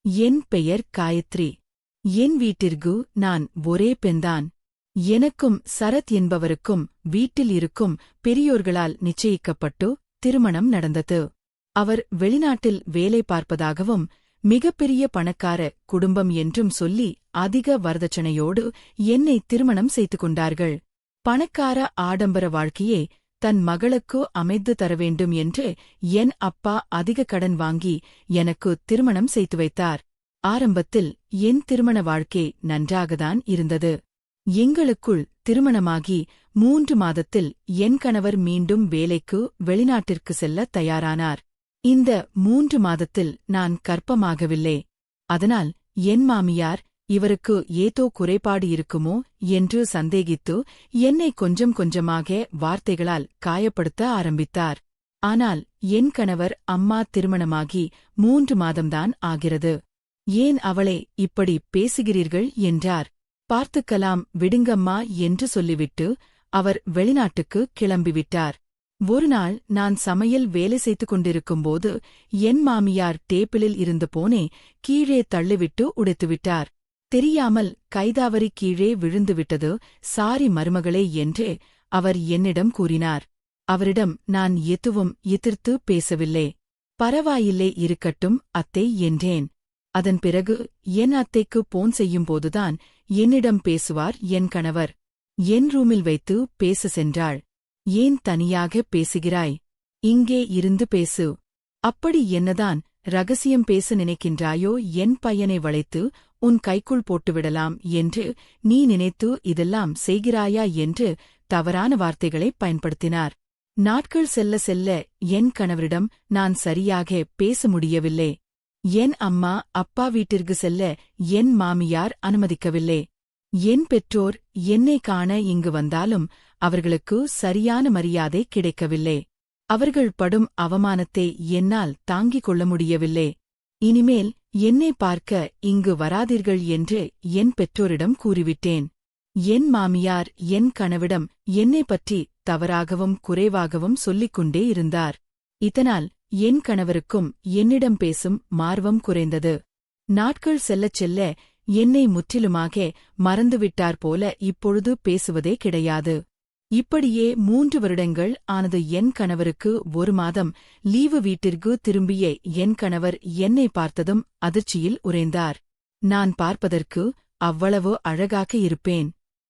என் பெயர் காயத்ரி. என் வீட்டிற்கு நான் ஒரே பெண்தான். எனக்கும் சரத் என்பவருக்கும் வீட்டில் இருக்கும் பெரியோர்களால் நிச்சயிக்கப்பட்டு திருமணம் நடந்தது. அவர் வெளிநாட்டில் வேலை பார்ப்பதாகவும் மிகப்பெரிய பணக்கார குடும்பம் என்றும் சொல்லி அதிக வரதட்சணையோடு என்னை திருமணம் செய்து கொண்டார்கள். பணக்கார ஆடம்பர வாழ்க்கையே தன் மகளுக்கு அமைத்து தரவேண்டும் என்று என் அப்பா அதிக கடன் வாங்கி எனக்கு திருமணம் செய்து வைத்தார். ஆரம்பத்தில் என் திருமண வாழ்க்கை நன்றாகத்தான் இருந்தது. எங்களுக்குள் திருமணமாகி 3 மாதத்தில் என் கணவர் மீண்டும் வேலைக்கு வெளிநாட்டிற்கு செல்ல தயாரானார். இந்த 3 மாதத்தில் நான் கர்ப்பமாகவில்லை. அதனால் என் மாமியார் இவருக்கு ஏதோ குறைபாடு இருக்குமோ என்று சந்தேகித்து என்னை கொஞ்சம் கொஞ்சமாக வார்த்தைகளால் காயப்படுத்த ஆரம்பித்தார். ஆனால் என் கணவர் அம்மா திருமணமாகி 3 மாதம்தான் ஆகிறது. ஏன் அவளை இப்படி பேசுகிறீர்கள் என்றார். பார்த்துக்கலாம் விடுங்கம்மா என்று சொல்லிவிட்டு அவர் வெளிநாட்டுக்கு கிளம்பிவிட்டார். ஒருநாள் நான் சமையல் வேலை செய்து கொண்டிருக்கும்போது என் மாமியார் டேபிளில் இருந்த போனே கீழே தள்ளிவிட்டு உடைத்துவிட்டார். தெரியாமல் கைதாவரி கீழே விழுந்துவிட்டது. சாரி மருமகளே என்று அவர் என்னிடம் கூறினார். அவரிடம் நான் எதுவும் எதிர்த்து பேசவில்லை. பரவாயில்லை இருக்கட்டும் அத்தை என்றேன். அதன் பிறகு என் அத்தைக்கு போன் செய்யும்போதுதான் என்னிடம் பேசுவார் என் கணவர். என் ரூமில் வைத்து பேச சென்றாள். ஏன் தனியாக பேசுகிறாய்? இங்கே இருந்து பேசு. அப்படி என்னதான் ரகசியம் பேச நினைக்கின்றாயோ? என் பையனை வளைத்து உன் கைக்குள் போட்டுவிடலாம் என்று நீ நினைத்து இதெல்லாம் செய்கிறாயா என்று தவறான வார்த்தைகளை பயன்படுத்தினார். நாட்கள் செல்ல செல்ல என் கணவரிடம் நான் சரியாக பேச முடியவில்லை. என் அம்மா அப்பா வீட்டிற்கு செல்ல என் மாமியார் அனுமதிக்கவில்லை. என் பெற்றோர் என்னை காண இங்கு வந்தாலும் அவர்களுக்கு சரியான மரியாதை கிடைக்கவில்லை. அவர்கள் படும் அவமானத்தை என்னால் தாங்கிக் கொள்ள முடியவில்லை. இனிமேல் என்னை பார்க்க இங்கு வராதீர்கள் என்று என் பெற்றோரிடம் கூறிவிட்டேன். என் மாமியார் என் கணவிடம் என்னை பற்றி தவறாகவும் குறைவாகவும் சொல்லிக் கொண்டே இருந்தார். இதனால் என் கணவருக்கும் என்னிடம் பேசும் மார்வம் குறைந்தது. நாட்கள் செல்லச் செல்ல என்னை முற்றிலுமாக மறந்துவிட்டார் போல இப்பொழுது பேசுவதே கிடையாது. இப்படியே 3 வருடங்கள் ஆனது. என் கணவருக்கு 1 மாதம் லீவு. வீட்டிற்கு திரும்பிய என் கணவர் என்னை பார்த்ததும் அதிர்ச்சியில் உறைந்தார். நான் பார்ப்பதற்கு அவ்வளவு அழகாக இருப்பேன்.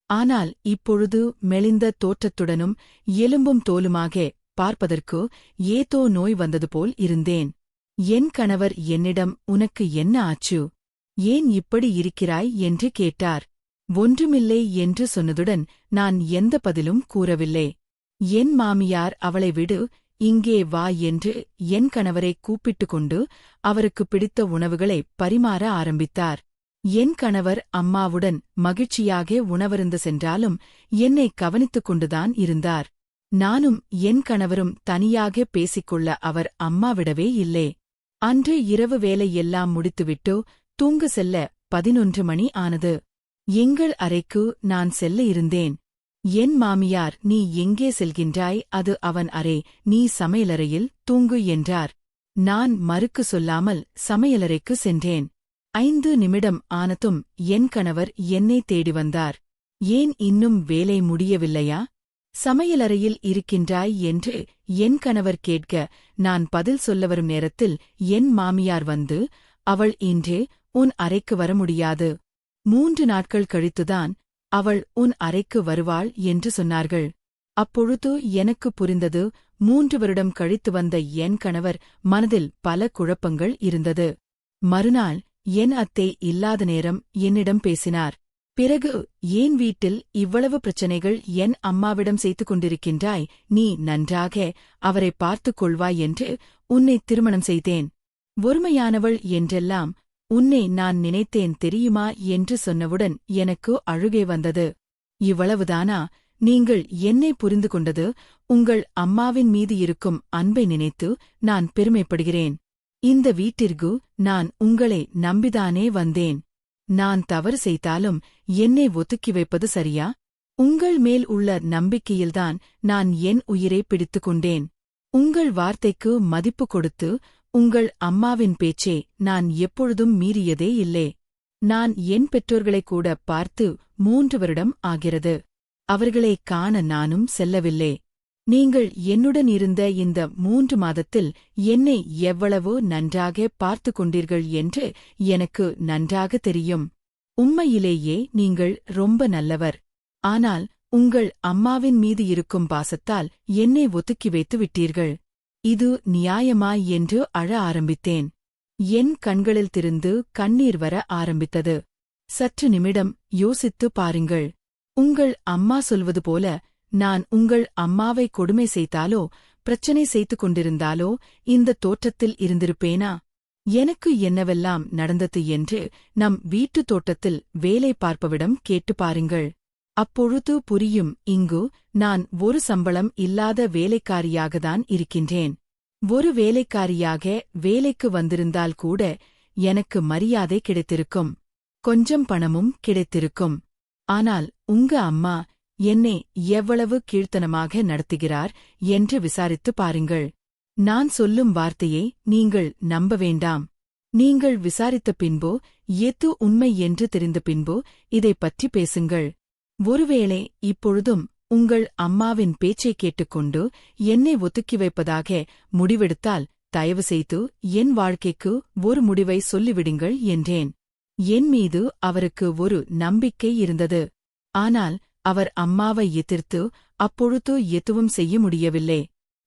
ஆனால் இப்பொழுது மெலிந்த தோற்றத்துடனும் எலும்பும் தோலுமாக பார்ப்பதற்கு ஏதோ நோய் வந்தது போல் இருந்தேன். என் கணவர் என்னிடம் உனக்கு என்ன ஆச்சு? ஏன் இப்படி இருக்கிறாய் என்று கேட்டார். ஒன்றுமில்லை என்று சொன்னதுடன் நான் எந்த பதிலும் கூறவில்லை. என் மாமியார் அவளை விடு, இங்கே வா என்று என் கணவரை கூப்பிட்டுக் கொண்டு அவருக்கு பிடித்த உணவுகளை பரிமாற ஆரம்பித்தார். என் கணவர் அம்மாவுடன் மகிழ்ச்சியாக உணவருந்த சென்றாலும் என்னை கவனித்துக் கொண்டுதான் இருந்தார். நானும் என் கணவரும் தனியாக பேசிக்கொள்ள அவர் அம்மாவிடவே இல்லை. அன்று இரவு வேலை எல்லாம் முடித்துவிட்டு தூங்க செல்ல 11 மணி ஆனது. எங்கள் அறைக்கு நான் செல்ல இருந்தேன். என் மாமியார் நீ எங்கே செல்கின்றாய்? அது அவன் அறை, நீ சமையலறையில் தூங்கு என்றார். நான் மறுக்கு சொல்லாமல் சமையலறைக்கு சென்றேன். 5 நிமிடம் ஆனதும் என் கணவர் என்னை தேடி வந்தார். ஏன் இன்னும் வேலை முடியவில்லையா? சமையலறையில் இருக்கின்றாய் என்று என் கணவர் கேட்க நான் பதில் சொல்ல வரும் நேரத்தில் என் மாமியார் வந்து அவள் இன்றே உன் அறைக்கு வர முடியாது. 3 நாட்கள் கழித்துதான் அவள் உன் அறைக்கு வருவாள் என்று சொன்னார்கள். அப்பொழுது எனக்கு புரிந்தது. 3 வருடம் கழித்து வந்த என் கணவர் மனதில் பல குழப்பங்கள் இருந்தது. மறுநாள் என் அத்தை இல்லாத நேரம் என்னிடம் பேசினார். பிறகு ஏன் வீட்டில் இவ்வளவு பிரச்சனைகள்? என் அம்மாவிடம் செய்து கொண்டிருக்கின்றாய்? நீ நன்றாக அவரை பார்த்துக் கொள்வாய் என்று உன்னை திருமணம் செய்தேன். ஒருமையானவள் என்றெல்லாம் உன்னை நான் நினைத்தேன் தெரியுமா என்று சொன்னவுடன் எனக்கு அழுகை வந்தது. இவ்வளவுதானா? நீங்கள் என்னை புரிந்து கொண்டது? உங்கள் அம்மாவின் மீது இருக்கும் அன்பை நினைத்து நான் பெருமைப்படுகிறேன். இந்த வீட்டிற்கு நான் உங்களை நம்பிதானே வந்தேன். நான் தவறு செய்தாலும் என்னை ஒதுக்கி வைப்பது சரியா? உங்கள் மேல் உள்ள நம்பிக்கையில்தான் நான் என் உயிரை பிடித்துக் கொண்டேன். உங்கள் வார்த்தைக்கு மதிப்பு கொடுத்து உங்கள் அம்மாவின் பேச்சே நான் எப்பொழுதும் மீறியதே இல்லை. நான் என் பெற்றோர்களைக் கூட பார்த்து 3 வருடம் ஆகிறது. அவர்களை காண நானும் செல்லவில்லை. நீங்கள் என்னுடன் இருந்த இந்த 3 மாதத்தில் என்னை எவ்வளவோ நன்றாக பார்த்து கொண்டீர்கள் என்று எனக்கு நன்றாக தெரியும். உண்மையிலேயே நீங்கள் ரொம்ப நல்லவர். ஆனால் உங்கள் அம்மாவின் மீது இருக்கும் பாசத்தால் என்னை ஒதுக்கி வைத்து விட்டீர்கள். இது நியாயமா என்று அழ ஆரம்பித்தேன். என் கண்களில் திருந்து கண்ணீர் வர ஆரம்பித்தது. சற்று நிமிடம் யோசித்து பாருங்கள். உங்கள் அம்மா சொல்வது போல நான் உங்கள் அம்மாவை கொடுமை செய்தாலோ பிரச்சனை செய்து கொண்டிருந்தாலோ இந்த தோற்றத்தில் இருந்திருப்பேனா? எனக்கு என்னவெல்லாம் நடந்தது என்று நம் வீட்டுத் தோட்டத்தில் வேலை பார்ப்பவிடம் கேட்டு பாருங்கள். அப்பொழுது புரியும். இங்கு நான் ஒரு சம்பளம் இல்லாத வேலைக்காரியாகத்தான் இருக்கின்றேன். ஒரு வேலைக்காரியாக வேலைக்கு வந்திருந்தால் கூட எனக்கு மரியாதை கிடைத்திருக்கும். கொஞ்சம் பணமும் கிடைத்திருக்கும். ஆனால் உங்க அம்மா என்னை எவ்வளவு கீழ்த்தனமாக நடத்துகிறார் என்று விசாரித்து பாருங்கள். நான் சொல்லும் வார்த்தையை நீங்கள் நம்ப வேண்டாம். நீங்கள் விசாரித்த பின்போ எது உண்மை என்று தெரிந்த பின்போ இதைப் பற்றி பேசுங்கள். ஒருவேளை இப்பொழுதும் உங்கள் அம்மாவின் பேச்சைக் கேட்டுக்கொண்டு என்னை ஒதுக்கி வைப்பதாக முடிவெடுத்தால் தயவு செய்து என் வாழ்க்கைக்கு ஒரு முடிவை சொல்லிவிடுங்கள் என்றேன். என் மீது அவருக்கு ஒரு நம்பிக்கை இருந்தது. ஆனால் அவர் அம்மாவை எதிர்த்து அப்பொழுது எதுவும் செய்ய முடியவில்லை.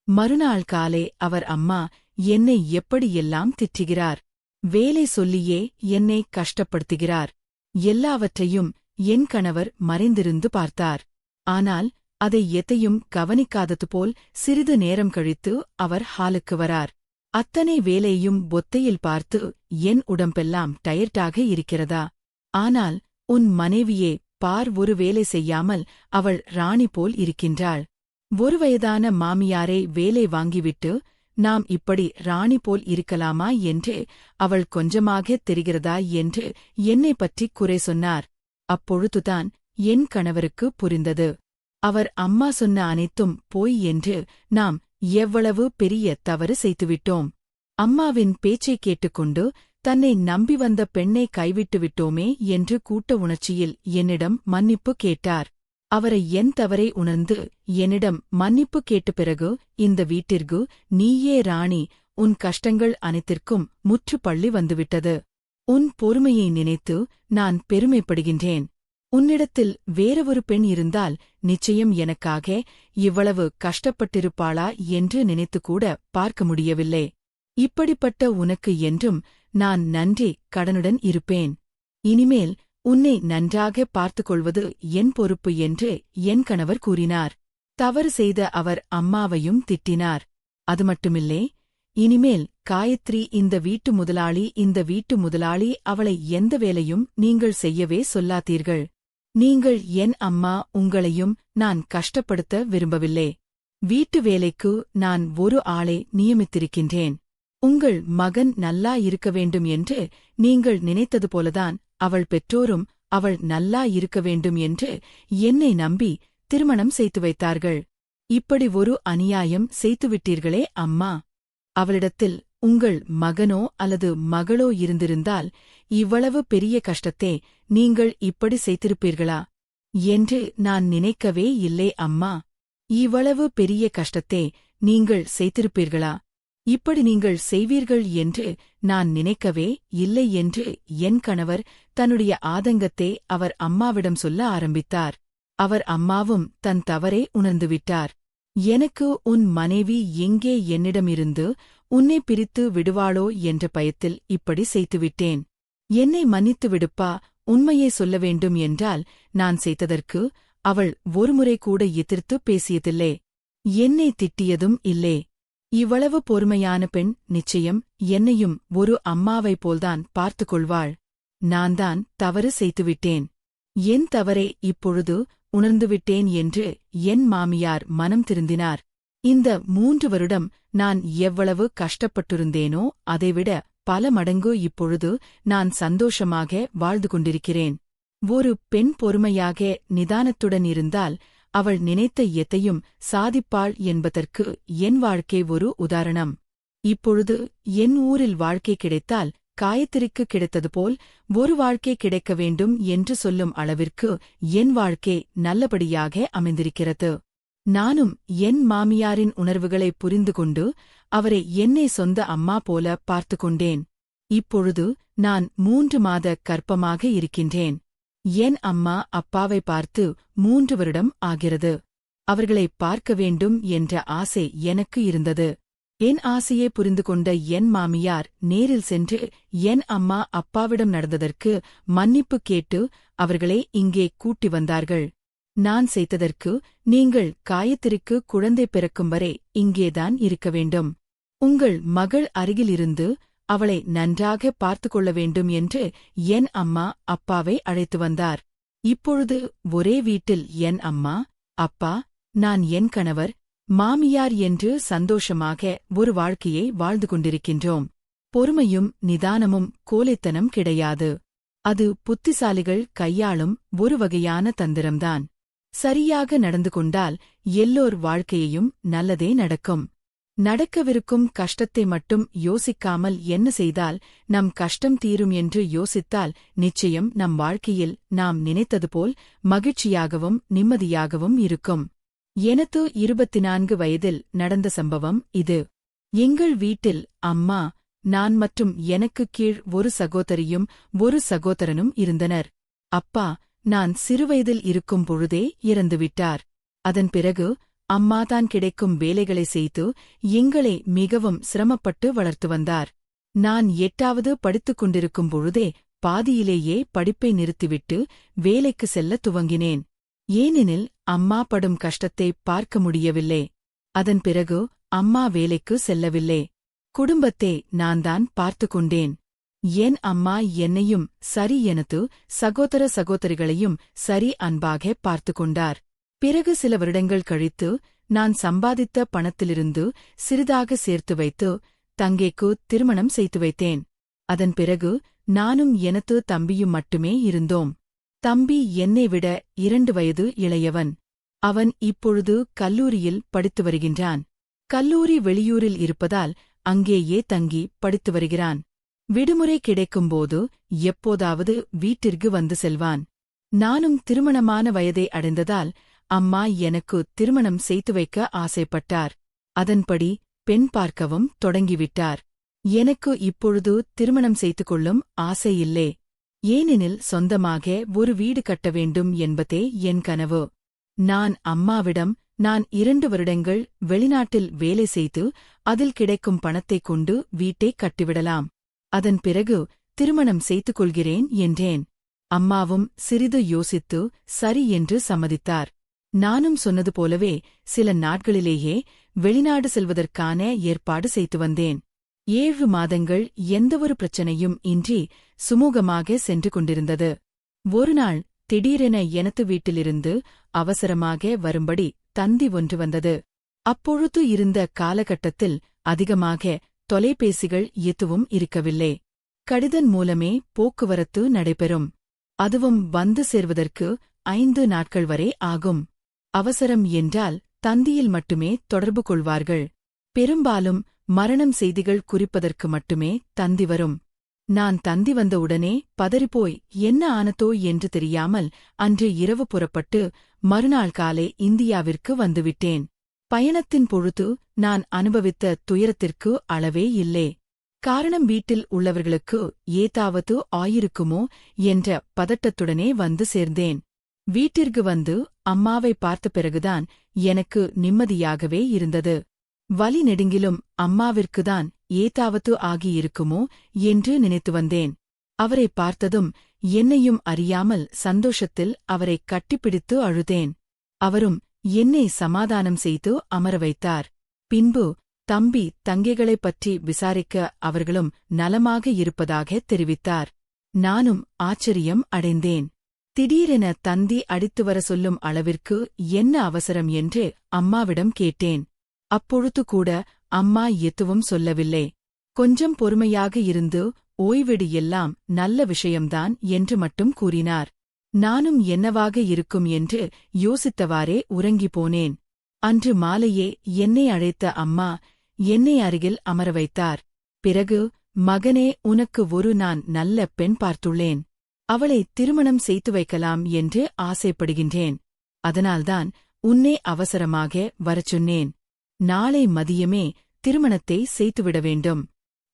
மறுநாள் காலை அவர் அம்மா என்னை எப்படியெல்லாம் திட்டுகிறார். வேலை சொல்லியே என்னை கஷ்டப்படுத்துகிறார். எல்லாவற்றையும் என் கணவர் மறைந்திருந்து பார்த்தார். ஆனால் அதை எதையும் கவனிக்காதது போல் சிறிது நேரம் கழித்து அவர் ஹாலுக்கு வரார். அத்தனை வேலையும் பொத்தையில் பார்த்து என் உடம்பெல்லாம் டயர்டாக இருக்கிறதா? ஆனால் உன் மனைவியே பார், ஒரு வேலை செய்யாமல் அவள் ராணி போல் இருக்கின்றாள். ஒரு வயதான மாமியாரை வேலை வாங்கிவிட்டு நாம் இப்படி ராணி போல் இருக்கலாமா என்று அவள் கொஞ்சமாக தெரிகிறதா என்று என்னை பற்றி குறை சொன்னார். அப்பொழுதுதான் என் கணவருக்கு புரிந்தது. அவர் அம்மா சொன்ன அனைத்தும் பொய் என்று நாம் எவ்வளவு பெரிய தவறு செய்துவிட்டோம். அம்மாவின் பேச்சைக் கேட்டுக்கொண்டு தன்னை நம்பி வந்த பெண்ணை கைவிட்டு விட்டோமே என்று கூட்ட உணர்ச்சியில் என்னிடம் மன்னிப்பு கேட்டார். அவரை என் தவறை உணர்ந்து என்னிடம் மன்னிப்பு கேட்ட பிறகு இந்த வீட்டிற்கு நீயே ராணி, உன் கஷ்டங்கள் அனைத்திற்கும் முற்றுப்பள்ளி வந்துவிட்டது. உன் பொறுமையை நினைத்து நான் பெருமைப்படுகின்றேன். உன்னிடத்தில் வேறொரு பெண் இருந்தால் நிச்சயம் எனக்காக இவ்வளவு கஷ்டப்பட்டிருப்பாளா என்று நினைத்துக்கூட பார்க்க முடியவில்லை. இப்படிப்பட்ட உனக்கு என்றும் நான் நன்றி கடனுடன் இருப்பேன். இனிமேல் உன்னை நன்றாக பார்த்துக்கொள்வது என் பொறுப்பு என்று என் கணவர் கூறினார். தவறு செய்த அவர் அம்மாவையும் திட்டினார். அது மட்டுமில்லை, இனிமேல் காயத்ரி இந்த வீட்டு முதலாளி அவளை எந்த வேலையும் நீங்கள் செய்யவே சொல்லாதீர்கள். நீங்கள் என் அம்மா, உங்களையும் நான் கஷ்டப்படுத்த விரும்பவில்லை. வீட்டு வேலைக்கு நான் ஒரு ஆளை நியமித்திருக்கின்றேன். உங்கள் மகன் நல்லா இருக்க வேண்டும் என்று நீங்கள் நினைத்தது போலதான் அவள் பெற்றோரும் அவள் நல்லா இருக்க வேண்டும் என்று என்னை நம்பி திருமணம் செய்து வைத்தார்கள். இப்படி ஒரு அநியாயம் செய்துவிட்டீர்களே அம்மா. அவளிடத்தில் உங்கள் மகனோ அல்லது மகளோ இருந்திருந்தால் இவ்வளவு பெரிய கஷ்டத்தை நீங்கள் இப்படி செய்திருப்பீர்களா என்று நான் நினைக்கவே இல்லை அம்மா. இவ்வளவு பெரிய கஷ்டத்தை நீங்கள் செய்திருப்பீர்களா? இப்படி நீங்கள் செய்வீர்கள் என்று நான் நினைக்கவே இல்லை என்று என் கணவர் தன்னுடைய ஆதங்கத்தை அவர் அம்மாவிடம் சொல்ல ஆரம்பித்தார். அவர் அம்மாவும் தன் தவறை உணர்ந்துவிட்டார். எனக்கு உன் மனைவி எங்கே என்னிடமிருந்து உன்னை பிரித்து விடுவாளோ என்ற பயத்தில் இப்படி செய்துவிட்டேன். என்னை மன்னித்து விடுப்பா. உண்மையை சொல்ல வேண்டும் என்றால் நான் செய்ததற்கு அவள் ஒருமுறை கூட எதிர்த்து பேசியதில்லை. என்னை திட்டியதும் இல்லை. இவ்வளவு பொறுமையான பெண் நிச்சயம் என்னையும் ஒரு அம்மாவைப் போல்தான் பார்த்துக் கொள்வாள். நான்தான் தவறு செய்துவிட்டேன். என் தவறை இப்பொழுது உணர்ந்துவிட்டேன் என்று என் மாமியார் மனம் திருந்தினார். இந்த 3 வருடம் நான் எவ்வளவு கஷ்டப்பட்டிருந்தேனோ அதைவிட பல மடங்கு இப்பொழுது நான் சந்தோஷமாக வாழ்ந்து கொண்டிருக்கிறேன். ஒரு பெண் பொறுமையாக நிதானத்துடன் இருந்தால் அவள் நினைத்த எதையும் சாதிப்பாள் என்பதற்கு என் வாழ்க்கை ஒரு உதாரணம். இப்பொழுது என் ஊரில் வாழ்க்கை கிடைத்தால் காயத்ரிக்கு கிடைத்தது போல் ஒரு வாழ்க்கை கிடைக்க வேண்டும் என்று சொல்லும் அளவிற்கு என் வாழ்க்கை நல்லபடியாக அமைந்திருக்கிறது. நானும் என் மாமியாரின் உணர்வுகளை புரிந்து கொண்டு அவரை என்னை சொந்த அம்மா போல பார்த்து கொண்டேன். இப்பொழுது நான் 3 மாத கர்ப்பமாக இருக்கின்றேன். என் அம்மா அப்பாவை பார்த்து 3 வருடம் ஆகிறது. அவர்களை பார்க்க வேண்டும் என்ற ஆசை எனக்கு இருந்தது. என் ஆசையை புரிந்து கொண்ட என் மாமியார் நேரில் சென்று என் அம்மா அப்பாவிடம் நடந்ததற்கு மன்னிப்பு கேட்டு அவர்களை இங்கே கூட்டி வந்தார்கள். நான் செய்ததற்கு நீங்கள் காயத்ரிக்கு குழந்தை பிறக்கும் வரை இங்கேதான் இருக்க வேண்டும். உங்கள் மகள் அருகிலிருந்து அவளை நன்றாக பார்த்து கொள்ள வேண்டும் என்று என் அம்மா அப்பாவை அழைத்து வந்தார். இப்பொழுது ஒரே வீட்டில் என் அம்மா அப்பா, நான் என் கணவர், மாமியார் என்று சந்தோஷமாக ஒரு வாழ்க்கையை வாழ்ந்து கொண்டிருக்கின்றோம். பொறுமையும் நிதானமும் கோழைத்தனம் கிடையாது. அது புத்திசாலிகள் கையாளும் ஒரு வகையான தந்திரம்தான். சரியாக நடந்து கொண்டால் எல்லோர் வாழ்க்கையையும் நல்லதே நடக்கும். நடக்கவிருக்கும் கஷ்டத்தை மட்டும் யோசிக்காமல் என்ன செய்தால் நம் கஷ்டம் தீரும் என்று யோசித்தால் நிச்சயம் நம் வாழ்க்கையில் நாம் நினைத்தது போல் மகிழ்ச்சியாகவும் நிம்மதியாகவும் இருக்கும். எனக்கு 24 வயதில் நடந்த சம்பவம் இது. எங்கள் வீட்டில் அம்மா, நான் மற்றும் எனக்கு கீழ் ஒரு சகோதரியும் ஒரு சகோதரனும் இருந்தனர். அப்பா நான் சிறுவயதில் இருக்கும் பொழுதே இறந்துவிட்டார். அதன் பிறகு அம்மாதான் கிடைக்கும் வேலைகளை செய்து எங்களை மிகவும் சிரமப்பட்டு வளர்த்து வந்தார். நான் 8வது படித்துக் கொண்டிருக்கும் பொழுதே பாதியிலேயே படிப்பை நிறுத்திவிட்டு வேலைக்கு செல்ல துவங்கினேன். ஏனெனில் அம்மா படும் கஷ்டத்தை பார்க்க முடியவில்லை. அதன் பிறகு அம்மா வேலைக்கு செல்லவில்லை. குடும்பத்தை நான்தான் பார்த்து கொண்டேன். என் அம்மா என்னையும் சரி எனது சகோதர சகோதரிகளையும் சரி அன்பாக பார்த்து கொண்டார். பிறகு சில வருடங்கள் கழித்து நான் சம்பாதித்த பணத்திலிருந்து சிறிதாக சேர்த்து வைத்து தங்கைக்கு திருமணம் செய்து வைத்தேன். அதன் பிறகு நானும் எனது தம்பியும் மட்டுமே இருந்தோம். தம்பி என்னை விட 2 வயது இளையவன். அவன் இப்பொழுது கல்லூரியில் படித்து வருகின்றான். கல்லூரி வெளியூரில் இருப்பதால் அங்கேயே தங்கி படித்து வருகிறான். விடுமுறை கிடைக்கும்போது எப்போதாவது வீட்டிற்கு வந்து செல்வான். நானும் திருமணமான வயதை அடைந்ததால் அம்மா எனக்கு திருமணம் செய்து வைக்க ஆசைப்பட்டார். அதன்படி பெண் பார்க்கவும் தொடங்கிவிட்டார். எனக்கு இப்பொழுது திருமணம் செய்து கொள்ளும் ஆசையில்லை. ஏனெனில் சொந்தமாக ஒரு வீடு கட்ட வேண்டும் என்பதே என் கனவு. நான் அம்மாவிடம் நான் 2 வருடங்கள் வெளிநாட்டில் வேலை செய்து அதில் கிடைக்கும் பணத்தைக் கொண்டு வீட்டை கட்டிவிடலாம். அதன் பிறகு திருமணம் செய்து கொள்கிறேன் என்றேன். அம்மாவும் சிறிது யோசித்து சரி என்று சம்மதித்தார். நானும் சொன்னது போலவே சில நாட்களிலேயே வெளிநாடு செல்வதற்கான ஏற்பாடு செய்து வந்தேன். 7 மாதங்கள் எந்தவொரு பிரச்சனையும் இன்றி சுமூகமாக சென்று கொண்டிருந்தது. ஒருநாள் திடீரென எனது வீட்டிலிருந்து அவசரமாக வரும்படி தந்தி ஒன்று வந்தது. அப்பொழுது இருந்த காலகட்டத்தில் அதிகமாக தொலைபேசிகள் எதுவும் இருக்கவில்லை. கடிதம் மூலமே போக்குவரத்து நடைபெறும். அதுவும் வந்து சேர்வதற்கு 5 நாட்கள் வரை ஆகும். அவசரம் என்றால் தந்தியில் மட்டுமே தொடர்பு கொள்வார்கள். பெரும்பாலும் மரணம் செய்திகள் குறிப்பதற்கு மட்டுமே தந்தி வரும். நான் தந்தி வந்தவுடனே பதறிப்போய் என்ன ஆனதோ என்று தெரியாமல் அன்று இரவு புறப்பட்டு மறுநாள் காலை இந்தியாவிற்கு வந்துவிட்டேன். பயணத்தின் பொழுது நான் அனுபவித்த துயரத்திற்கு அளவே இல்லை. காரணம் வீட்டில் உள்ளவர்களுக்கு ஏதாவது ஆயிருக்குமோ என்ற பதட்டத்துடனே வந்து சேர்ந்தேன். வீட்டிற்கு வந்து அம்மாவை பார்த்த பிறகுதான் எனக்கு நிம்மதியாகவே இருந்தது. வலி நெடுங்கிலும் அம்மாவிற்குதான் ஏதாவது ஆகியிருக்குமோ என்று நினைத்து வந்தேன். அவரை பார்த்ததும் என்னையும் அறியாமல் சந்தோஷத்தில் அவரை கட்டிப்பிடித்து அழுதேன். அவரும் என்னை சமாதானம் செய்து அமர வைத்தார். பின்பு தம்பி தங்கைகளைப் பற்றி விசாரிக்க அவர்களும் நலமாக இருப்பதாக தெரிவித்தார். நானும் ஆச்சரியம் அடைந்தேன். திடீரென தந்தி அடித்து வர சொல்லும் அளவிற்கு என்ன அவசரம் என்று அம்மாவிடம் கேட்டேன். அப்பொழுது கூட அம்மா எதுவும் சொல்லவில்லை. கொஞ்சம் பொறுமையாக இருந்து ஓய்வெடு, எல்லாம் நல்ல விஷயம்தான் என்று மட்டும் கூறினார். நானும் என்னவாக இருக்கும் என்று யோசித்தவாறே உறங்கிப் போனேன். அன்று மாலையே என்னை அழைத்த அம்மா, என்னை அருகில் அமர வைத்தார். பிறகு, மகனே, உனக்கு நான் நல்ல பெண் பார்த்துள்ளேன். அவளை திருமணம் செய்து வைக்கலாம் என்று ஆசைப்படுகின்றேன். அதனால்தான் உன்னை அவசரமாக வரச் சொன்னேன். நாளை மதியமே திருமணத்தை செய்துவிட வேண்டும்.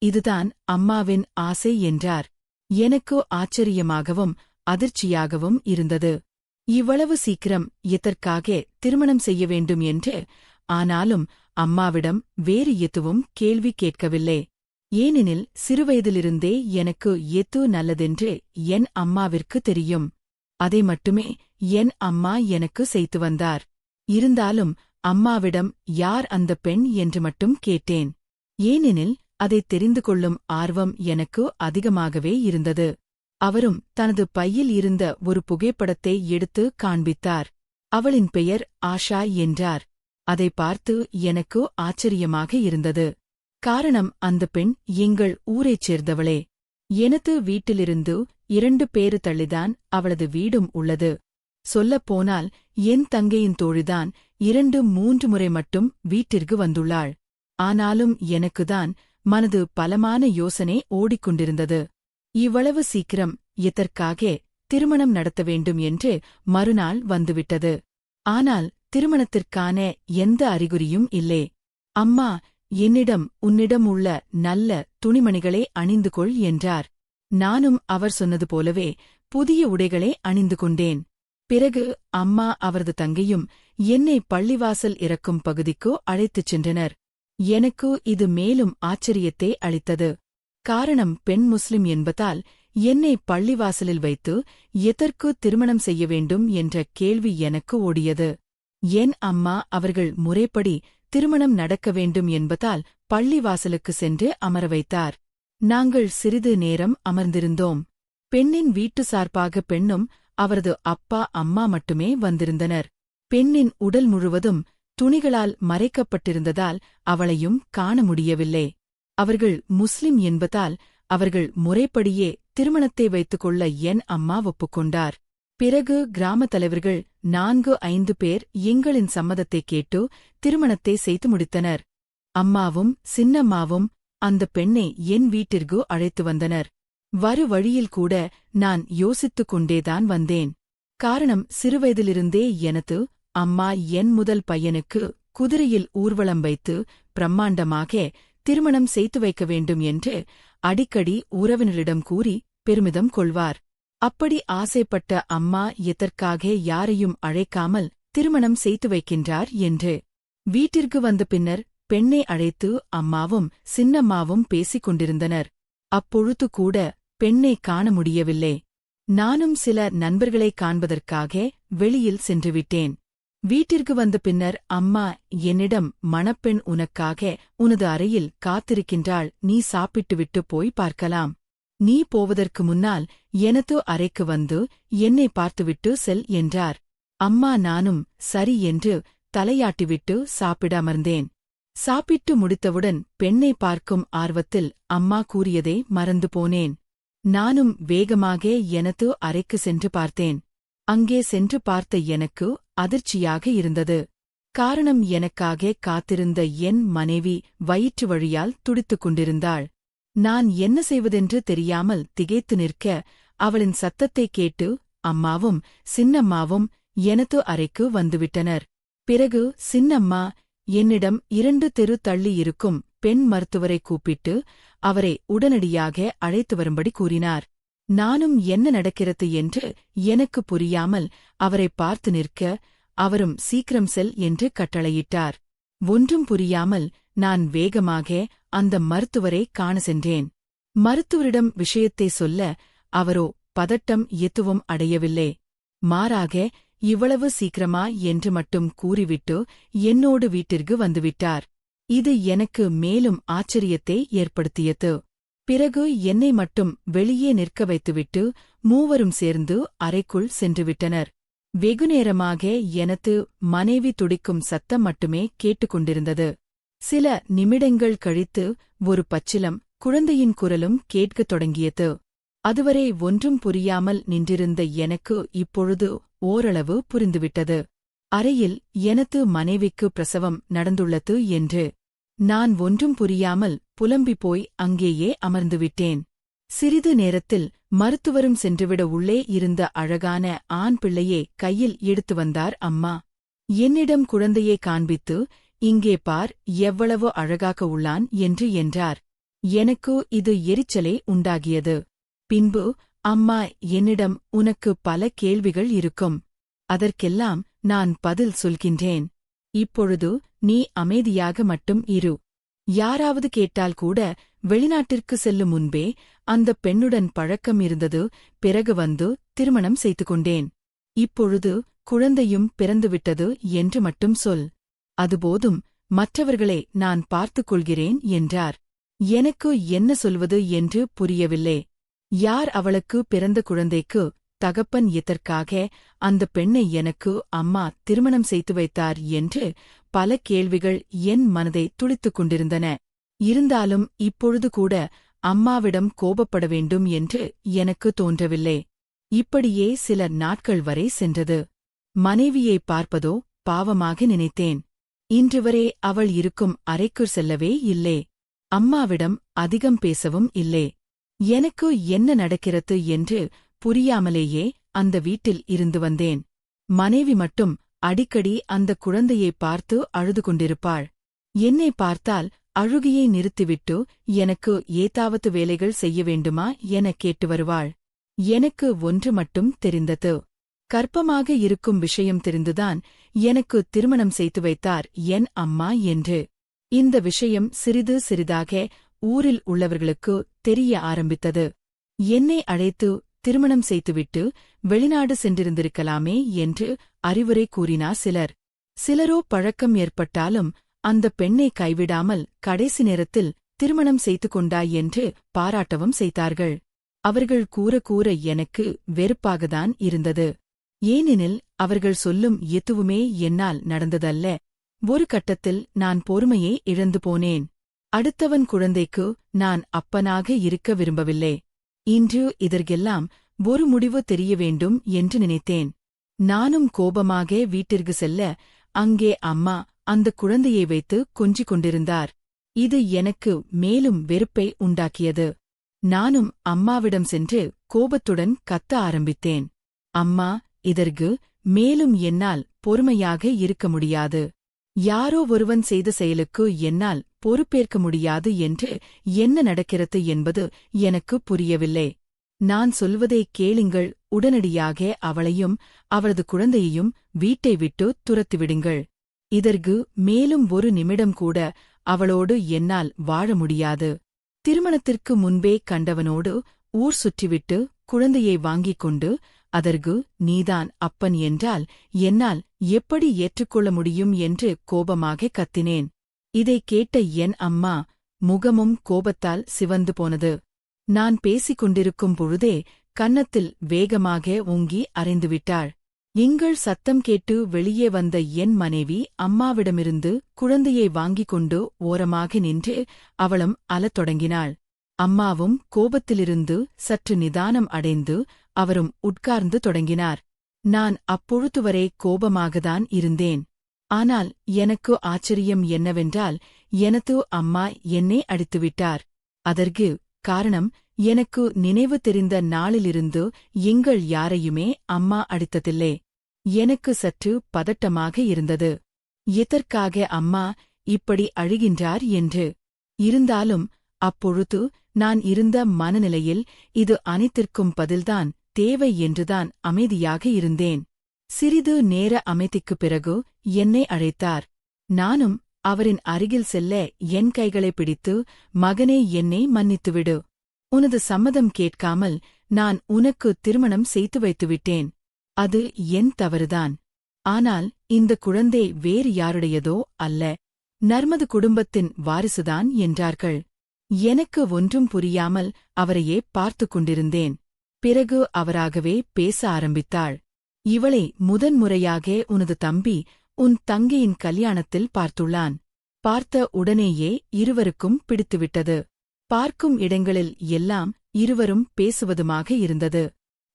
இதுதான் அம்மாவின் ஆசை என்றார். எனக்கு ஆச்சரியமாகவும் அதிர்ச்சியாகவும் இருந்தது. இவ்வளவு சீக்கிரம் எதற்காக திருமணம் செய்ய வேண்டும் என்று. ஆனாலும் அம்மாவிடம் வேறு எதுவும் கேள்வி கேட்கவில்லை. ஏனெனில் சிறுவயதிலிருந்தே எனக்கு எது நல்லதென்று என் அம்மாவிற்கு தெரியும். அதை மட்டுமே என் அம்மா எனக்கு செய்து வந்தார். இருந்தாலும் அம்மாவிடம் யார் அந்த பெண் என்று மட்டும் கேட்டேன். ஏனெனில் அதை தெரிந்து கொள்ளும் ஆர்வம் எனக்கு அதிகமாகவே இருந்தது. அவரும் தனது பையில் இருந்த ஒரு புகைப்படத்தை எடுத்து காண்பித்தார். அவளின் பெயர் ஆஷா என்றார். அதை பார்த்து எனக்கு ஆச்சரியமாக இருந்தது. காரணம், அந்த பெண் எங்கள் ஊரைச் சேர்ந்தவளே. எனது வீட்டிலிருந்து 2 பேரு தள்ளிதான் அவளது வீடும் உள்ளது. சொல்லப்போனால் என் தங்கையின் தோழிதான் 2-3 முறை மட்டும் வீட்டிற்கு வந்துள்ளாள். ஆனாலும் எனக்குதான் மனது பலமான யோசனை ஓடிக்கொண்டிருந்தது. இவ்வளவு சீக்கிரம் எதற்காக திருமணம் நடத்த வேண்டும் என்று மறுநாள் வந்துவிட்டது. ஆனால் திருமணத்திற்கான எந்த அறிகுறியும் இல்லை. அம்மா என்னிடம் உன்னிடம் உள்ள நல்ல துணிமணிகளை அணிந்து கொள் என்றார். நானும் அவர் சொன்னது போலவே புதிய உடைகளை அணிந்து கொண்டேன். பிறகு அம்மா அவரது தங்கையும் என்னை பள்ளிவாசல் இறக்கும் பகுதிக்கு அழைத்துச் சென்றனர். எனக்கு இது மேலும் ஆச்சரியத்தை அளித்தது. காரணம், பெண் முஸ்லிம் என்பதால் என்னை பள்ளிவாசலில் வைத்து எதற்கு திருமணம் செய்ய வேண்டும் என்ற கேள்வி எனக்கு ஓடியது. என் அம்மா அவர்கள் முறைப்படி திருமணம் நடக்க வேண்டும் என்பதால் பள்ளிவாசலுக்கு சென்று அமர வைத்தார். நாங்கள் சிறிது நேரம் அமர்ந்திருந்தோம். பெண்ணின் வீட்டு சார்பாக பெண்ணும் அவரது அப்பா அம்மா மட்டுமே வந்திருந்தனர். பெண்ணின் உடல் முழுவதும் துணிகளால் மறைக்கப்பட்டிருந்ததால் அவளையும் காண முடியவில்லை. அவர்கள் முஸ்லிம் என்பதால் அவர்கள் முறைப்படியே திருமணத்தை வைத்துக் கொள்ள என் அம்மா ஒப்புக்கொண்டார். பிறகு கிராமத் தலைவர்கள் 4-5 பேர் எங்களின் சம்மதத்தை கேட்டு திருமணத்தை செய்து முடித்தனர். அம்மாவும் சின்னம்மாவும் அந்த பெண்ணை என் வீட்டிற்கு அழைத்து வந்தனர். வழியில் கூட நான் யோசித்துக் கொண்டேதான் வந்தேன். காரணம், சிறுவயதிலிருந்தே எனது அம்மா என் முதல் பையனுக்கு குதிரையில் ஊர்வலம் வைத்து பிரம்மாண்டமாக திருமணம் செய்து வைக்க வேண்டும் என்று அடிக்கடி உறவினரிடம் கூறி பெருமிதம் கொள்வார். அப்படி ஆசைப்பட்ட அம்மா எதற்காக யாரையும் அழைக்காமல் திருமணம் செய்து வைக்கின்றார் என்று. வீட்டிற்கு வந்த பின்னர் பெண்ணை அழைத்து அம்மாவும் சின்னம்மாவும் பேசிக் கொண்டிருந்தனர். அப்பொழுது கூட பெண்ணை காண முடியவில்லை. நானும் சில நண்பர்களைக் காண்பதற்காக வெளியில் சென்றுவிட்டேன். வீட்டிற்கு வந்த பின்னர் அம்மா என்னிடம், மணப்பெண் உனக்காக உனது அறையில் காத்திருக்கின்றாள், நீ சாப்பிட்டுவிட்டு போய் பார்க்கலாம். நீ போவதற்கு முன்னால் எனது அறைக்கு வந்து என்னை பார்த்துவிட்டு செல் என்றார். அம்மா நானும் சரி என்று தலையாட்டிவிட்டு சாப்பிட அமர்ந்தேன். சாப்பிட்டு முடித்தவுடன் பெண்ணை பார்க்கும் ஆர்வத்தில் அம்மா கூறியதை மறந்து போனேன். நானும் வேகமாக எனது அறைக்கு சென்று பார்த்தேன். அங்கே சென்று பார்த்த எனக்கு அதிர்ச்சியாக இருந்தது. காரணம், எனக்காக காத்திருந்த என் மனைவி வயிற்று வழியால் துடித்துக் கொண்டிருந்தாள். நான் என்ன செய்வதென்று தெரியாமல் திகைத்து நிற்க, அவளின் சத்தத்தை கேட்டு அம்மாவும் சின்னம்மாவும் எனது அறைக்கு வந்துவிட்டனர். பிறகு சின்னம்மா என்னிடம் 2 தெரு தள்ளி இருக்கும் பெண் மருத்துவரை கூப்பிட்டு அவரை உடனடியாக அழைத்து வரும்படி கூறினார். நானும் என்ன நடக்கிறது என்று எனக்கு புரியாமல் அவரை பார்த்து நிற்க, அவரும் சீக்கிரம் செல் என்று கட்டளையிட்டார். ஒன்றும் புரியாமல் நான் வேகமாக அந்த மருத்துவரை காண சென்றேன். மருத்துவரிடம் விஷயத்தை சொல்ல அவரோ பதட்டம் எதுவும் அடையவில்லை. மாறாக, இவ்வளவு சீக்கிரமா என்று மட்டும் கூறிவிட்டு என்னோடு வீட்டிற்கு வந்துவிட்டார். இது எனக்கு மேலும் ஆச்சரியத்தை ஏற்படுத்தியது. பிறகு என்னை மட்டும் வெளியே நிற்க வைத்துவிட்டு மூவரும் சேர்ந்து அறைக்குள் சென்றுவிட்டனர். வெகுநேரமாக எனது மனைவி துடிக்கும் சத்தம் மட்டுமே கேட்டுக்கொண்டிருந்தது. சில நிமிடங்கள் கழித்து ஒரு பச்சிலம் குழந்தையின் குரலும் கேட்கத் தொடங்கியது. அதுவரை ஒன்றும் புரியாமல் நின்றிருந்த எனக்கு இப்பொழுது ஓரளவு புரிந்துவிட்டது. அறையில் எனது மனைவிக்கு பிரசவம் நடந்துள்ளது என்று. நான் ஒன்றும் புரியாமல் புலம்பிப் போய் அங்கேயே அமர்ந்துவிட்டேன். சிறிது நேரத்தில் மருத்துவரும் சென்றுவிட உள்ளே இருந்த அழகான ஆண் பிள்ளையே கையில் எடுத்து வந்தார் அம்மா. என்னிடம் குழந்தையை காண்பித்து, இங்கே பார், எவ்வளவு அழகாக உள்ளான் என்று என்றார். எனக்கு இது எரிச்சலே உண்டாகியது. பின்பு, அம்மா என்னிடம் உனக்கு பல கேள்விகள் இருக்கும். அதற்கெல்லாம் நான் பதில் சொல்கின்றேன். இப்பொழுது நீ அமைதியாக மட்டும் இரு. யாராவது கேட்டால் கூட வெளிநாட்டிற்கு செல்லும் முன்பே அந்தப் பெண்ணுடன் பழக்கம் இருந்தது, பிறகு வந்து திருமணம் செய்து கொண்டேன். இப்பொழுது குழந்தையும் பிறந்துவிட்டது என்று மட்டும் சொல். அதுபோதும், மற்றவர்களை நான் பார்த்துக் கொள்கிறேன் என்றார். எனக்கு என்ன சொல்வது என்று புரியவில்லை. யார் அவளுக்கு பிறந்த குழந்தைக்கு தகப்பன் எதற்காக அந்தப் பெண்ணை எனக்கு அம்மா திருமணம் செய்து வைத்தார் என்று பல கேள்விகள் என் மனதை துளித்துக் கொண்டிருந்தன. இருந்தாலும் இப்பொழுது கூட அம்மாவிடம் கோபப்பட வேண்டும் என்று எனக்கு தோன்றவில்லை. இப்படியே சில நாட்கள் வரை சென்றது. மனைவியை பார்ப்பதோ பாவமாக நினைத்தேன். இன்றுவரை அவள் இருக்கும் அறைக்குள் செல்லவே இல்லை. அம்மாவிடம் அதிகம் பேசவும் இல்லை. எனக்கு என்ன நடக்கிறது என்று புரியாமலேயே அந்த வீட்டில் இருந்து வந்தேன். மனைவி மட்டும் அடிக்கடி அந்த குழந்தையை பார்த்து அழுது கொண்டிருப்பாள். என்னை பார்த்தால் அழுகையை நிறுத்திவிட்டு எனக்கு ஏதாவது வேலைகள் செய்ய வேண்டுமா என கேட்டு வருவாள். எனக்கு ஒன்று மட்டும் தெரிந்தது. கர்ப்பமாக இருக்கும் விஷயம் தெரிந்துதான் எனக்கு திருமணம் செய்து வைத்தார் என் அம்மா என்று. இந்த விஷயம் சிறிது சிறிதாக ஊரில் உள்ளவர்களுக்கு தெரிய ஆரம்பித்தது. என்னை அழைத்து திருமணம் செய்துவிட்டு வெளிநாடு சென்றிருந்திருக்கலாமே என்று அறிவுரை கூறினார் சிலர். சிலரோ பழக்கம் ஏற்பட்டாலும் அந்த பெண்ணை கைவிடாமல் கடைசி நேரத்தில் திருமணம் செய்து கொண்டாய் என்று பாராட்டவும் செய்தார்கள். அவர்கள் கூற கூற எனக்கு வெறுப்பாகத்தான் இருந்தது. ஏனெனில் அவர்கள் சொல்லும் எதுவுமே என்னால் நடந்ததல்ல. ஒரு கட்டத்தில் நான் பொறுமையை இழந்து போனேன். அடுத்தவன் குழந்தைக்கு நான் அப்பனாக இருக்க விரும்பவில்லை. இன்று இதற்கெல்லாம் ஒரு முடிவு தெரிய வேண்டும் என்று நினைத்தேன். நானும் கோபமாக வீட்டிற்கு செல்ல, அங்கே அம்மா அந்த குழந்தையை வைத்து கொஞ்சிக் கொண்டிருந்தார். இது எனக்கு மேலும் வெறுப்பை உண்டாக்கியது. நானும் அம்மாவிடம் சென்று கோபத்துடன் கத்த ஆரம்பித்தேன். அம்மா, இதற்கு மேலும் என்னால் பொறுமையாக இருக்க முடியாது. யாரோ ஒருவன் செய்த செயலுக்கு என்னால் பொறுப்பேற்க முடியாது என்று என்ன நடக்கிறது என்பது எனக்கு புரியவில்லை. நான் சொல்வதை கேளுங்கள். உடனடியாக அவளையும் அவளது குழந்தையையும் வீட்டை விட்டு துரத்திவிடுங்கள். இதற்கு மேலும் ஒரு நிமிடம் கூட அவளோடு என்னால் வாழ முடியாது. திருமணத்திற்கு முன்பே கண்டவனோடு ஊர் சுற்றிவிட்டு குழந்தையை வாங்கிக் கொண்டு அதற்கு நீதான் அப்பன் என்றால் என்னால் எப்படி ஏற்றுக்கொள்ள முடியும் என்று கோபமாக கத்தினேன். இதைக் கேட்ட என் அம்மா முகமும் கோபத்தால் சிவந்து போனது. நான் பேசிக் கொண்டிருக்கும் பொழுதே கன்னத்தில் வேகமாக ஓங்கி அறைந்துவிட்டாள். எங்கள் சத்தம் கேட்டு வெளியே வந்த என் மனைவி அம்மாவிடமிருந்து குழந்தையை வாங்கிக் கொண்டு ஓரமாக நின்று அவளும் அழத் தொடங்கினாள். அம்மாவும் கோபத்திலிருந்து சற்று நிதானம் அடைந்து அவரும் உட்கார்ந்து தொடங்கினார். நான் அப்பொழுதுவரை கோபமாகத்தான் இருந்தேன். ஆனால் எனக்கு ஆச்சரியம் என்னவென்றால் எனது அம்மா என்னை அடித்துவிட்டார். அதற்கு காரணம், எனக்கு நினைவு தெரிந்த நாளிலிருந்து எங்கள் யாரையுமே அம்மா அடித்ததில்லை. எனக்கு சற்று பதட்டமாக இருந்தது. எதற்காக அம்மா இப்படி அழுகின்றார் என்று. இருந்தாலும் அப்பொழுது நான் இருந்த மனநிலையில் இது அனைத்திற்கும் பதில்தான் தேவை என்றுதான் அமைதியாக இருந்தேன். சிறிது நேர அமைதிக்குப் பிறகு என்னை அழைத்தார். நானும் அவரின் அருகில் செல்ல என் கைகளை பிடித்து, மகனே, என்னை மன்னித்துவிடு. உனது சம்மதம் கேட்காமல் நான் உனக்கு திருமணம் செய்து வைத்துவிட்டேன். அது என் தவறுதான். ஆனால் இந்த குழந்தை வேறு யாருடையதோ அல்ல, நர்மது குடும்பத்தின் வாரிசுதான் என்றார்கள். எனக்கு ஒன்றும் புரியாமல் அவரையே பார்த்துக் கொண்டிருந்தேன். பிறகு அவராகவே பேச ஆரம்பித்தாள். இவளை முதன்முறையாக உனது தம்பி உன் தங்கையின் கல்யாணத்தில் பார்த்துள்ளான். பார்த்த உடனேயே இருவருக்கும் பிடித்துவிட்டது. பார்க்கும் இடங்களில் எல்லாம் இருவரும் பேசுவதுமாக இருந்தது.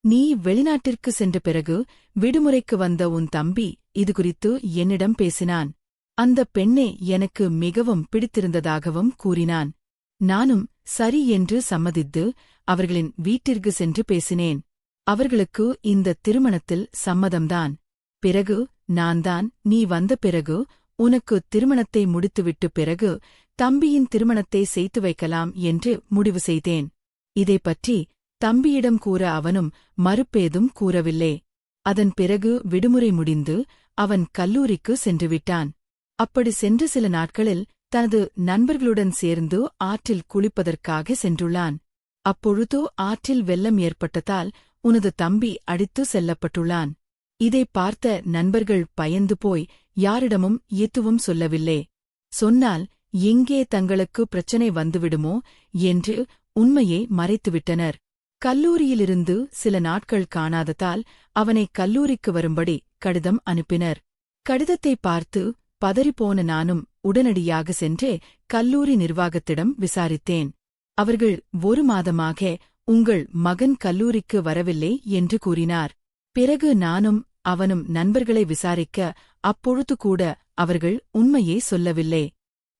நீ வெளிநாட்டிற்கு சென்ற பிறகு விடுமுறைக்கு வந்த உன் தம்பி இது குறித்து என்னிடம் பேசினான். அந்த பெண்ணே எனக்கு மிகவும் பிடித்திருந்ததாகவும் கூறினான். நானும் சரி என்று சம்மதித்து அவர்களின் வீட்டிற்கு சென்று பேசினேன். அவர்களுக்கு இந்த திருமணத்தில் சம்மதம்தான். பிறகு நான்தான் நீ வந்த பிறகு உனக்கு திருமணத்தை முடித்துவிட்டு பிறகு தம்பியின் திருமணத்தை செய்து வைக்கலாம் என்று முடிவு செய்தேன். இதைப்பற்றி தம்பியிடம் கூற அவனும் மறுப்பேதும் கூறவில்லை. அதன் பிறகு விடுமுறை முடிந்து அவன் கல்லூரிக்கு சென்றுவிட்டான். அப்படி சென்று சில நாட்களில் தனது நண்பர்களுடன் சேர்ந்து ஆற்றில் குளிப்பதற்காக சென்றுள்ளான். அப்பொழுது ஆற்றில் வெள்ளம் ஏற்பட்டதால் உனது தம்பி அடித்து செல்லப்பட்டுள்ளான். இதை பார்த்த நண்பர்கள் பயந்து போய் யாரிடமும் எதுவும் சொல்லவில்லை. சொன்னால் எங்கே தங்களுக்கு பிரச்சனை வந்துவிடுமோ என்று உண்மையை மறைத்துவிட்டனர். கல்லூரியிலிருந்து சில நாட்கள் காணாததால் அவனை கல்லூரிக்கு வரும்படி கடிதம் அனுப்பினர். கடிதத்தை பார்த்து பதறிப்போன நானும் உடனடியாக சென்று கல்லூரி நிர்வாகத்திடம் விசாரித்தேன். அவர்கள் 1 மாதமாக உங்கள் மகன் கல்லூரிக்கு வரவில்லை என்று கூறினார். பிறகு நானும் அவனும் நண்பர்களை விசாரிக்க அப்பொழுது கூட அவர்கள் உண்மையை சொல்லவில்லை.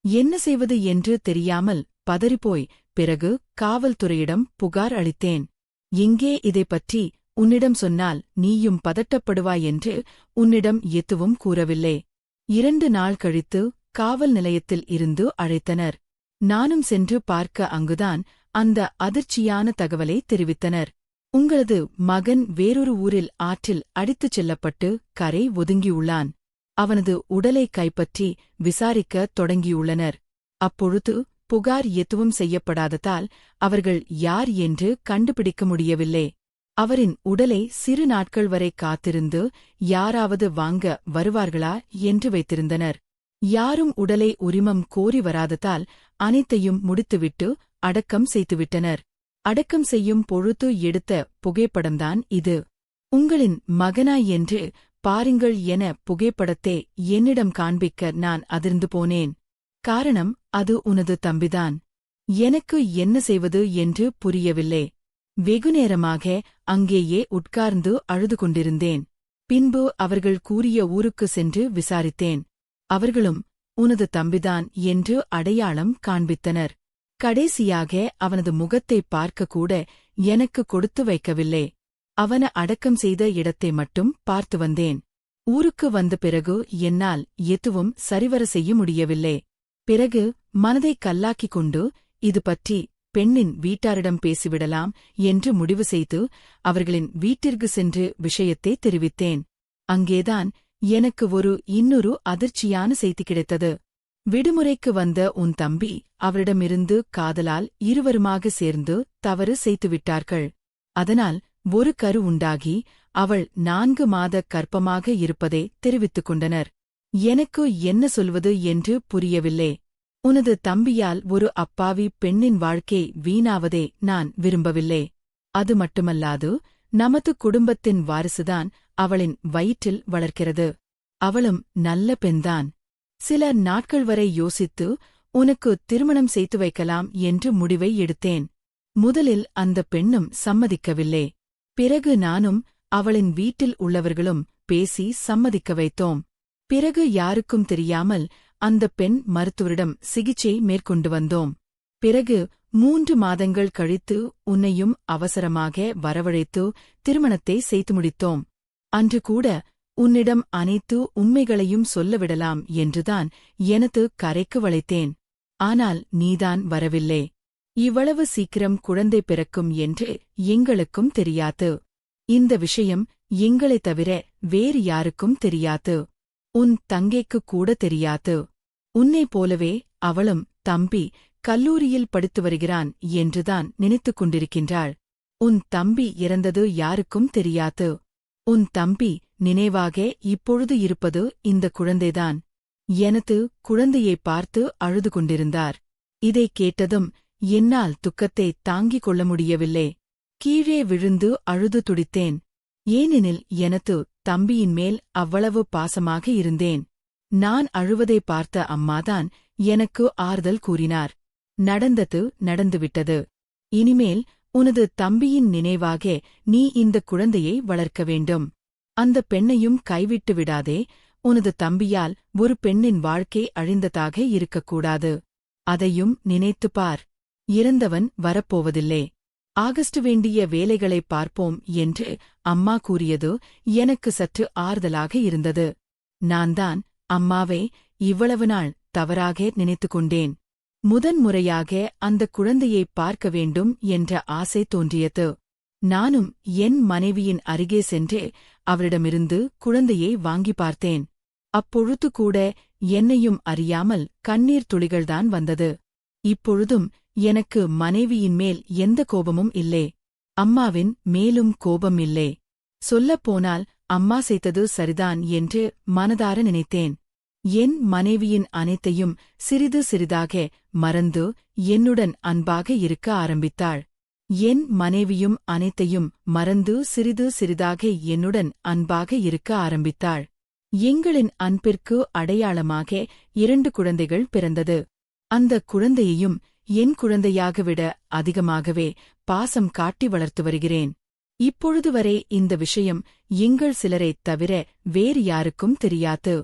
என்ன செய்வது என்று தெரியாமல் பதறிப்போய் பிறகு காவல்துறையிடம் புகார் அளித்தேன். எங்கே இதைப்பற்றி உன்னிடம் சொன்னால் நீயும் பதட்டப்படுவாய் என்று உன்னிடம் எதுவும் கூறவில்லை. 2 நாள் கழித்து காவல் நிலையத்தில் இருந்து அழைத்தனர். நானும் சென்று பார்க்க அங்குதான் அந்த அதிர்ச்சியான தகவலை தெரிவித்தனர். உங்களது மகன் வேறொரு ஊரில் ஆற்றில் அடித்துச் செல்லப்பட்டு கரை ஒதுங்கியுள்ளான். அவனது உடலை கைப்பற்றி விசாரிக்கத் தொடங்கியுள்ளனர். அப்பொழுது புகார் எதுவும் செய்யப்படாததால் அவர்கள் யார் என்று கண்டுபிடிக்க முடியவில்லை. அவரின் உடலை சிறு நாட்கள் வரை காத்திருந்து யாராவது வாங்க வருவார்களா என்று வைத்திருந்தனர். யாரும் உடலை உரிமம் கோரி வராததால் அனைத்தையும் முடித்துவிட்டு அடக்கம் செய்துவிட்டனர். அடக்கம் செய்யும் பொழுது எடுத்த புகைப்படம்தான் இது. உங்களின் மகனாய் என்று பாருங்கள் என புகைப்படத்தை என்னிடம் காண்பிக்க நான் அதிர்ந்து போனேன். காரணம் அது உனது தம்பிதான். எனக்கு என்ன செய்வது என்று புரியவில்லை. வெகுநேரமாக அங்கேயே உட்கார்ந்து அழுது கொண்டிருந்தேன். பின்பு அவர்கள் கூறிய ஊருக்கு சென்று விசாரித்தேன். அவர்களும் உனது தம்பிதான் என்று அடையாளம் காண்பித்தனர். கடைசியாக அவனது முகத்தை பார்க்கக்கூட எனக்கு கொடுத்து வைக்கவில்லை. அவன அடக்கம் செய்த இடத்தை மட்டும் பார்த்து வந்தேன். ஊருக்கு வந்த பிறகு என்னால் எதுவும் சரிவர செய்ய முடியவில்லை. பிறகு மனதை கல்லாக்கிக் கொண்டு இது பற்றி பெண்ணின் வீட்டாரிடம் பேசிவிடலாம் என்று முடிவு செய்து அவர்களின் வீட்டிற்கு சென்று விஷயத்தை தெரிவித்தேன். அங்கேதான் எனக்கு இன்னொரு அதிர்ச்சியான செய்தி கிடைத்தது. விடுமுறைக்கு வந்த உன் தம்பி அவரிடமிருந்து காதலால் இருவருமாக சேர்ந்து தவறு செய்துவிட்டார்கள். அதனால் ஒரு கரு உண்டாகி அவள் 4 மாத கர்ப்பமாக இருப்பதை தெரிவித்துக் கொண்டனர். எனக்கு என்ன சொல்வது என்று புரியவில்லை. உனது தம்பியால் ஒரு அப்பாவி பெண்ணின் வாழ்க்கை வீணாவதை நான் விரும்பவில்லை. அது மட்டுமல்லாது நமது குடும்பத்தின் வாரிசுதான் அவளின் வயிற்றில் வளர்க்கிறது. அவளும் நல்ல பெண்தான். சில நாட்கள் வரை யோசித்து உனக்கு திருமணம் செய்து வைக்கலாம் என்று முடிவை எடுத்தேன். முதலில் அந்த பெண்ணும் சம்மதிக்கவில்லை. பிறகு நானும் அவளின் வீட்டில் உள்ளவர்களும் பேசி சம்மதிக்க வைத்தோம். பிறகு யாருக்கும் தெரியாமல் அந்த பெண் மருத்துவரிடம் சிகிச்சை மேற்கொண்டு வந்தோம். பிறகு 3 மாதங்கள் கழித்து உன்னையும் அவசரமாக வரவழைத்து திருமணத்தை செய்து முடித்தோம். அன்று கூட உன்னிடம் அனைத்து உண்மைகளையும் சொல்லவிடலாம் என்றுதான் எனது கரைக்கு வளைத்தேன். ஆனால் நீதான் வரவில்லை. இவ்வளவு சீக்கிரம் குழந்தை பிறக்கும் என்று எங்களுக்கும் தெரியாது. இந்த விஷயம் எங்களைத் தவிர வேறு யாருக்கும் தெரியாது. உன் தங்கைக்கு கூட தெரியாது. உன்னைப் போலவே அவளும் தம்பி கல்லூரியில் படித்து வருகிறான் என்றுதான் நினைத்துக் கொண்டிருக்கின்றாள். உன் தம்பி இறந்தது யாருக்கும் தெரியாது. உன் தம்பி நினைவாக இப்பொழுது இருப்பது இந்த குழந்தைதான். எனது குழந்தையைப் பார்த்து அழுது கொண்டிருந்தார். இதைக் கேட்டதும் என்னால் துக்கத்தை தாங்கிக் கொள்ள முடியவில்லை. கீழே விழுந்து அழுது துடித்தேன். ஏனெனில் எனது தம்பியின் மேல் அவ்வளவு பாசமாக இருந்தேன். நான் அழுவதை பார்த்த அம்மாதான் எனக்கு ஆறுதல் கூறினார். நடந்தது நடந்துவிட்டது. இனிமேல் உனது தம்பியின் நினைவாக நீ இந்த குழந்தையை வளர்க்க வேண்டும். அந்த பெண்ணையும் கைவிட்டு விடாதே. உனது தம்பியால் ஒரு பெண்ணின் வாழ்க்கை அழிந்ததாக இருக்கக்கூடாது. அதையும் நினைத்துப் பார். இறந்தவன் வரப்போவதில்லை. ஆகஸ்ட் வேண்டிய வேலைகளை பார்ப்போம் என்று அம்மா கூறியது எனக்கு சற்று ஆறுதலாக இருந்தது. நான்தான் அம்மாவை இவ்வளவு நாள் தவறாக நினைத்துக் கொண்டேன். முதன்முறையாக அந்த குழந்தையை பார்க்க வேண்டும் என்ற ஆசை தோன்றியது. நானும் என் மனைவியின் அருகே சென்று அவரிடமிருந்து குழந்தையை வாங்கி பார்த்தேன். அப்பொழுது கூட என்னையும் அறியாமல் கண்ணீர் துளிகள்தான் வந்தது. இப்பொழுதும் எனக்கு மனைவியின் மேல் எந்த கோபமும் இல்லை. அம்மாவின் மேலும் கோபம் இல்லை. சொல்லப்போனால் அம்மா செய்தது சரிதான் என்று மனதார நினைத்தேன். என் மனைவியின் அனைத்தையும் சிறிது சிறிதாக மறந்து என்னுடன் அன்பாக இருக்க ஆரம்பித்தாள். என் மனைவியும் அனைத்தையும் மறந்து சிறிது சிறிதாக என்னுடன் அன்பாக இருக்க ஆரம்பித்தாள். எங்களின் அன்பிற்கு அடையாளமாக 2 குழந்தைகள் பிறந்தது. அந்த குழந்தையையும் என் குழந்தையாக விட அதிகமாகவே பாசம் காட்டி வளர்த்து வருகிறேன். இப்பொழுது வரை இந்த விஷயம் எங்கள் சிலரைத் தவிர வேறு யாருக்கும் தெரியாது.